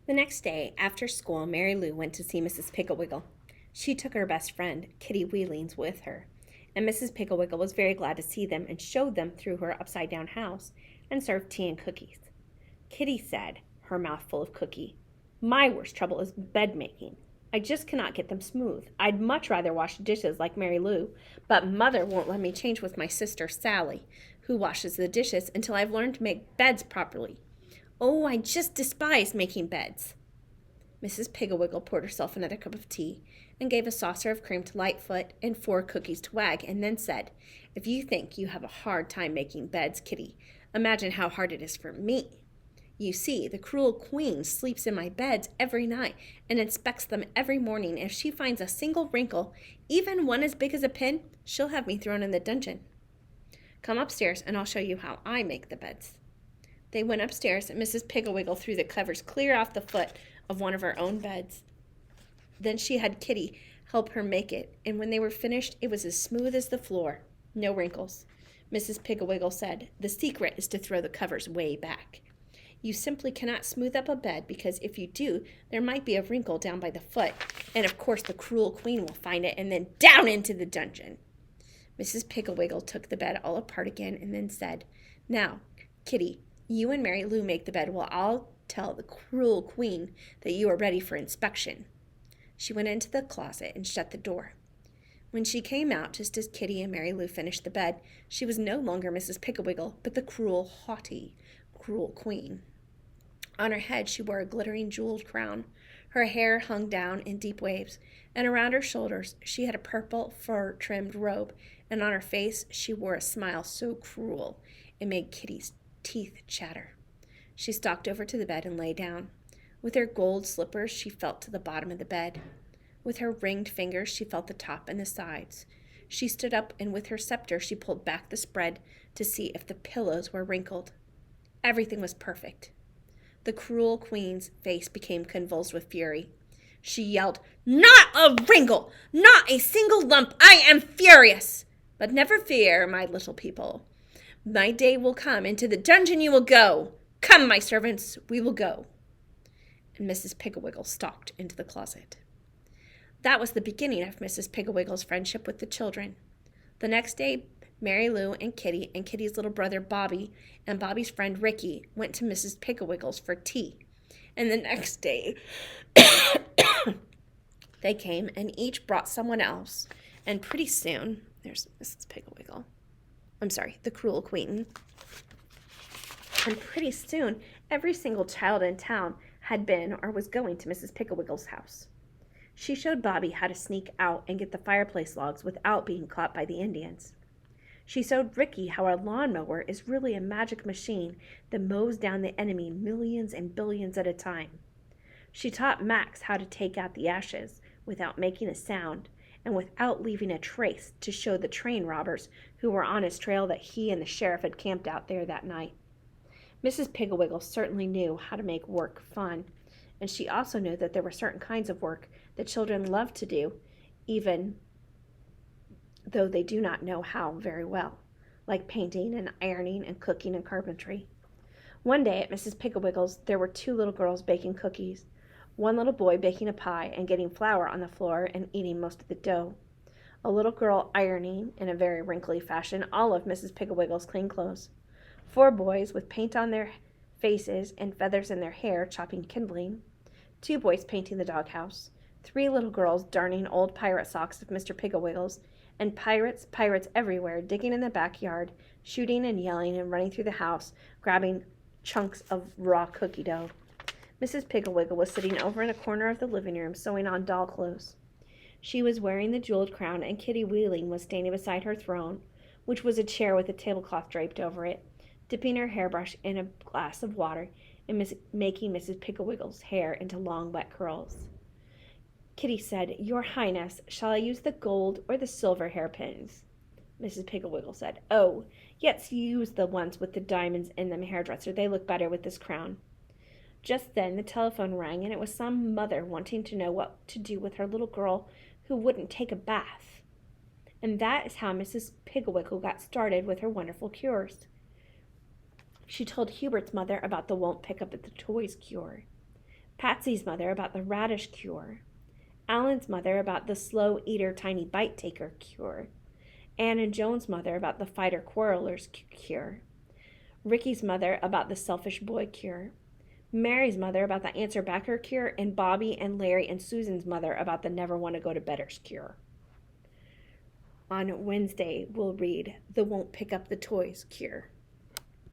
The next day, after school, Mary Lou went to see Mrs. Piggle Wiggle. She took her best friend, Kitty Wheelings, with her, and Mrs. Piggle Wiggle was very glad to see them and showed them through her upside-down house and served tea and cookies. Kitty said, her mouth full of cookie, "My worst trouble is bed making. I just cannot get them smooth. I'd much rather wash dishes like Mary Lou, but Mother won't let me change with my sister Sally, who washes the dishes, until I've learned to make beds properly. Oh, I just despise making beds." Mrs. Piggle Wiggle poured herself another cup of tea and gave a saucer of cream to Lightfoot and 4 cookies to Wag, and then said, "If you think you have a hard time making beds, Kitty, imagine how hard it is for me. You see, the cruel queen sleeps in my beds every night and inspects them every morning. If she finds a single wrinkle, even one as big as a pin, she'll have me thrown in the dungeon. Come upstairs and I'll show you how I make the beds." They went upstairs, and Mrs. Piggle Wiggle threw the covers clear off the foot of one of her own beds. Then she had Kitty help her make it, and when they were finished, it was as smooth as the floor. No wrinkles. Mrs. Piggle Wiggle said, "The secret is to throw the covers way back. You simply cannot smooth up a bed, because if you do, there might be a wrinkle down by the foot, and of course the cruel queen will find it, and then down into the dungeon." Mrs. Piggle Wiggle took the bed all apart again and then said, "Now, Kitty, you and Mary Lou make the bed while I'll tell the cruel queen that you are ready for inspection." She went into the closet and shut the door. When she came out, just as Kitty and Mary Lou finished the bed, she was no longer Mrs. Piggle Wiggle, but the cruel, haughty, cruel queen. On her head she wore a glittering jeweled crown. Her hair hung down in deep waves, and around her shoulders she had a purple fur-trimmed robe, and on her face she wore a smile so cruel it made Kitty's teeth chatter. She stalked over to the bed and lay down. With her gold slippers she felt to the bottom of the bed. With her ringed fingers she felt the top and the sides. She stood up, and with her scepter she pulled back the spread to see if the pillows were wrinkled. Everything was perfect. The cruel queen's face became convulsed with fury. She yelled, "Not a wrinkle! Not a single lump! I am furious! But never fear, my little people. My day will come. Into the dungeon you will go. Come, my servants, we will go." And Mrs. Piggle Wiggle stalked into the closet. That was the beginning of Mrs. Piggle Wiggle's friendship with the children. The next day, Mary Lou and Kitty's little brother Bobby and Bobby's friend Ricky went to Mrs. Piggle Wiggle's for tea. And the next day, they came and each brought someone else. And pretty soon, there's Mrs. Piggle Wiggle. I'm sorry, the cruel queen. And pretty soon, every single child in town had been or was going to Mrs. Piggle Wiggle's house. She showed Bobby how to sneak out and get the fireplace logs without being caught by the Indians. She showed Ricky how a lawnmower is really a magic machine that mows down the enemy millions and billions at a time. She taught Max how to take out the ashes without making a sound and without leaving a trace, to show the train robbers who were on his trail that he and the sheriff had camped out there that night. Mrs. Piggle Wiggle certainly knew how to make work fun, and she also knew that there were certain kinds of work that children love to do, even though they do not know how very well, like painting and ironing and cooking and carpentry. One day at Mrs. Piggle Wiggle's there were 2 little girls baking cookies, one little boy baking a pie and getting flour on the floor and eating most of the dough, a little girl ironing, in a very wrinkly fashion, all of Mrs. Piggle Wiggle's clean clothes, 4 boys with paint on their faces and feathers in their hair chopping kindling, 2 boys painting the doghouse, 3 little girls darning old pirate socks of Mr. Piggle Wiggle's, and pirates everywhere, digging in the backyard, shooting and yelling and running through the house, grabbing chunks of raw cookie dough. Mrs. Piggle Wiggle was sitting over in a corner of the living room sewing on doll clothes. She was wearing the jeweled crown, and Kitty Wheeling was standing beside her throne, which was a chair with a tablecloth draped over it, dipping her hairbrush in a glass of water and making Mrs. Piggle Wiggle's hair into long, wet curls. Kitty said, "Your Highness, shall I use the gold or the silver hairpins?" Mrs. Piggle Wiggle said, "Oh, yes, use the ones with the diamonds in them, hairdresser. They look better with this crown." Just then the telephone rang, and it was some mother wanting to know what to do with her little girl who wouldn't take a bath. And that is how Mrs. Piggle Wiggle got started with her wonderful cures. She told Hubert's mother about the won't pick up at the toys cure. Patsy's mother about the radish cure. Alan's mother about the slow eater, tiny bite taker cure. Anne and Joan's mother about the fighter quarrelers cure. Ricky's mother about the selfish boy cure. Mary's mother about the answer backer cure, and Bobby and Larry and Susan's mother about the never want to go to bedders cure. On Wednesday, we'll read the won't pick up the toys cure.